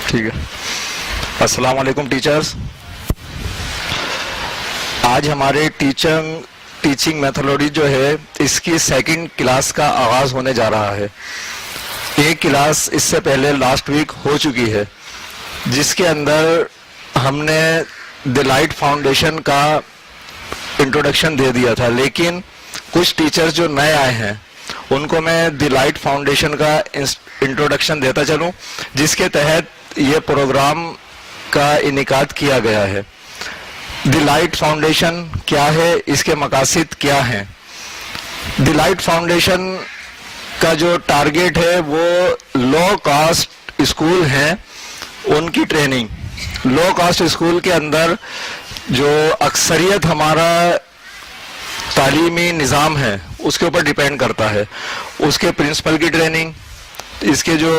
ٹھیک ہے. السلام علیکم ٹیچرز. آج ہمارے ٹیچنگ میتھڈولوجی جو ہے اس کی سیکنڈ کلاس کا آغاز ہونے جا رہا ہے. ایک کلاس اس سے پہلے لاسٹ ویک ہو چکی ہے جس کے اندر ہم نے دی لائٹ فاؤنڈیشن کا انٹروڈکشن دے دیا تھا، لیکن کچھ ٹیچرز جو نئے آئے ہیں ان کو میں دی لائٹ فاؤنڈیشن کا انٹروڈکشن دیتا چلوں، جس کے تحت یہ پروگرام کا انعقاد کیا گیا ہے. دی لائٹ فاؤنڈیشن کیا ہے، اس کے مقاصد کیا ہیں؟ دی لائٹ فاؤنڈیشن کا جو ٹارگیٹ ہے وہ لو کاسٹ اسکول ہیں ان کی ٹریننگ. لو کاسٹ اسکول کے اندر جو اکثریت ہمارا تعلیمی نظام ہے اس کے اوپر ڈیپینڈ کرتا ہے، اس کے پرنسپل کی ٹریننگ، اس کے جو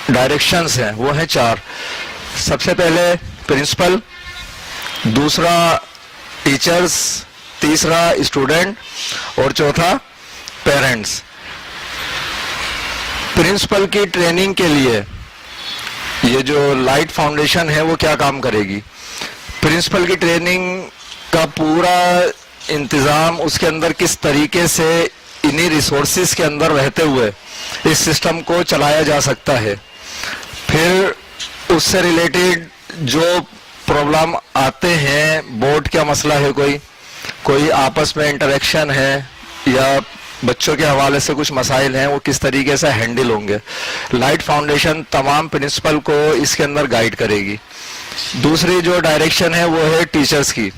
ڈائریکشنز ہیں وہ ہیں 4. سب سے پہلے پرنسپل، دوسرا ٹیچرز، تیسرا اسٹوڈنٹ اور چوتھا پیرنٹس. پرنسپل کی ٹریننگ کے لیے یہ جو لائٹ فاؤنڈیشن ہے وہ کیا کام کرے گی؟ پرنسپل کی ٹریننگ کا پورا انتظام اس کے اندر کس طریقے سے انہی ریسورسز کے اندر رہتے ہوئے اس سسٹم کو چلایا جا سکتا ہے. پھر اس سے ریلیٹڈ جو پرابلم آتے ہیں، بورڈ کا مسئلہ ہے، کوئی آپس میں انٹریکشن ہے یا بچوں کے حوالے سے کچھ مسائل ہیں، وہ کس طریقے سے ہینڈل ہوں گے. لائٹ فاؤنڈیشن تمام پرنسپل کو اس کے اندر گائیڈ کرے گی. دوسری جو ڈائریکشن ہے وہ ہے ٹیچرز کی.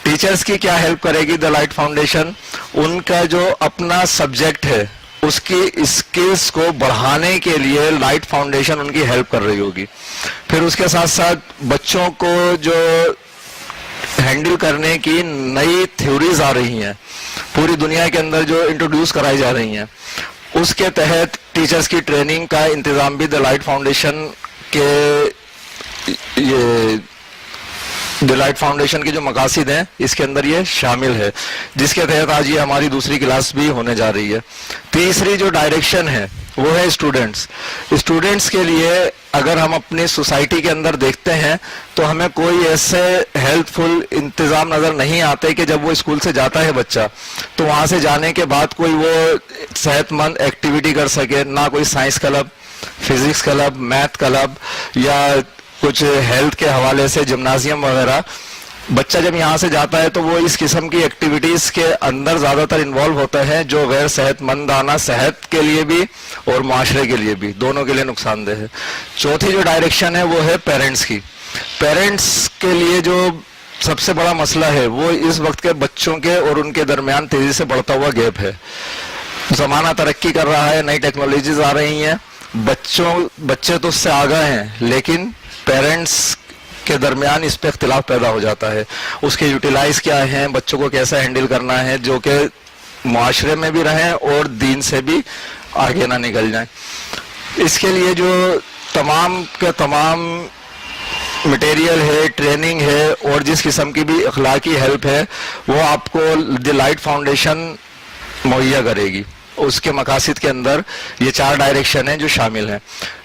ٹیچرز کی کیا ہیلپ کرے گی دی لائٹ فاؤنڈیشن؟ ان کا جو اپنا سبجیکٹ ہے اس کی اسکلز کو بڑھانے کے لیے لائٹ فاؤنڈیشن ان کی ہیلپ کر رہی ہوگی. پھر اس کے ساتھ ساتھ بچوں کو جو ہینڈل کرنے کی نئی تھیوریز آ رہی ہیں پوری دنیا کے اندر جو انٹروڈیوس کرائی جا رہی ہیں، اس کے تحت ٹیچرز کی ٹریننگ کا انتظام بھی دی لائٹ فاؤنڈیشن کے یہ دی لائٹ فاؤنڈیشن کی جو مقاصد ہیں اس کے اندر یہ شامل ہے، جس کے تحت آج یہ ہماری دوسری کلاس بھی ہونے جا رہی ہے. تیسری جو ڈائریکشن ہے وہ ہے اسٹوڈنٹس. اسٹوڈنٹس کے لیے اگر ہم اپنی سوسائٹی کے اندر دیکھتے ہیں تو ہمیں کوئی ایسے ہیلتھ فل انتظام نظر نہیں آتے کہ جب وہ اسکول سے جاتا ہے بچہ تو وہاں سے جانے کے بعد کوئی وہ صحت مند ایکٹیویٹی کر سکے. نہ کوئی science club, physics club, math club یا کچھ ہیلتھ کے حوالے سے جمنازیم وغیرہ. بچہ جب یہاں سے جاتا ہے تو وہ اس قسم کی ایکٹیویٹیز کے اندر زیادہ تر انوالو ہوتا ہے جو غیر صحت مندانہ صحت کے لیے بھی اور معاشرے کے لیے بھی، دونوں کے لیے نقصان دہ ہے. چوتھی جو ڈائریکشن ہے وہ ہے پیرنٹس کی. پیرنٹس کے لیے جو سب سے بڑا مسئلہ ہے وہ اس وقت کے بچوں کے اور ان کے درمیان تیزی سے بڑھتا ہوا گیپ ہے. زمانہ ترقی کر رہا ہے، نئی ٹیکنالوجیز آ رہی ہیں، بچے تو اس سے آگاہ ہیں لیکن پیرنٹس کے درمیان اس پہ اختلاف پیدا ہو جاتا ہے. اس کے یوٹیلائز کیا ہیں، بچوں کو کیسا ہینڈل کرنا ہے جو کہ معاشرے میں بھی رہیں اور دین سے بھی آگے نہ نکل جائیں. اس کے لیے جو تمام کے تمام مٹیریل ہے، ٹریننگ ہے اور جس قسم کی بھی اخلاقی ہیلپ ہے وہ آپ کو دی لائٹ فاؤنڈیشن مہیا کرے گی. اس کے مقاصد کے اندر یہ 4 ڈائریکشن ہیں جو شامل ہیں.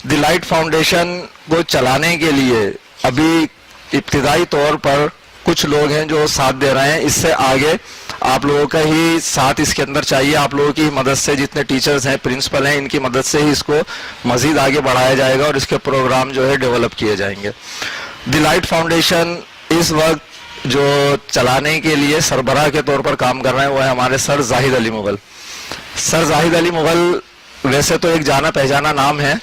دی لائٹ فاؤنڈیشن کو چلانے کے لیے ابھی ابتدائی طور پر کچھ لوگ ہیں جو ساتھ دے رہے ہیں. اس سے آگے آپ لوگوں کا ہی ساتھ اس کے اندر چاہیے. آپ لوگوں کی مدد سے، جتنے ٹیچرز ہیں، پرنسپل ہیں، ان کی مدد سے ہی اس کو مزید آگے بڑھایا جائے گا اور اس کے پروگرام جو ہے ڈیولپ کیے جائیں گے. دی لائٹ فاؤنڈیشن اس وقت جو چلانے کے لیے سربراہ کے طور پر کام کر رہے ہیں وہ ہے ہمارے سر زاہد علی مغل. سر زاہد علی مغل ویسے تو ایک جانا پہچانا نام ہے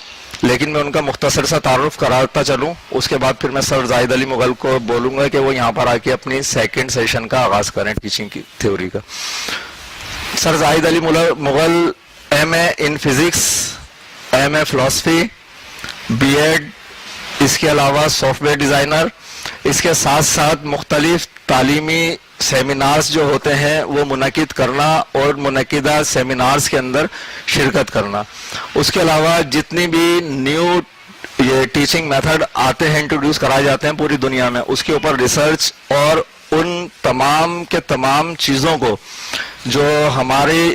لیکن میں ان کا مختصر سا تعارف کراتا چلوں، اس کے بعد پھر میں سر زاہد علی مغل کو بولوں گا کہ وہ یہاں پر آ کے اپنی سیکنڈ سیشن کا آغاز کریں ٹیچنگ کی تھیوری کا. Sir Zahid Ali Mughal M A in physics, M A فلسفی، بی ایڈ، اس کے علاوہ سافٹ ویئر ڈیزائنر. اس کے ساتھ ساتھ مختلف تعلیمی سیمینارز جو ہوتے ہیں وہ منعقد کرنا اور منعقدہ سیمینارز کے اندر شرکت کرنا. اس کے علاوہ جتنی بھی نیو یہ ٹیچنگ میتھڈ آتے ہیں، انٹروڈیوس کرائے جاتے ہیں پوری دنیا میں، اس کے اوپر ریسرچ اور ان تمام کے تمام چیزوں کو جو ہماری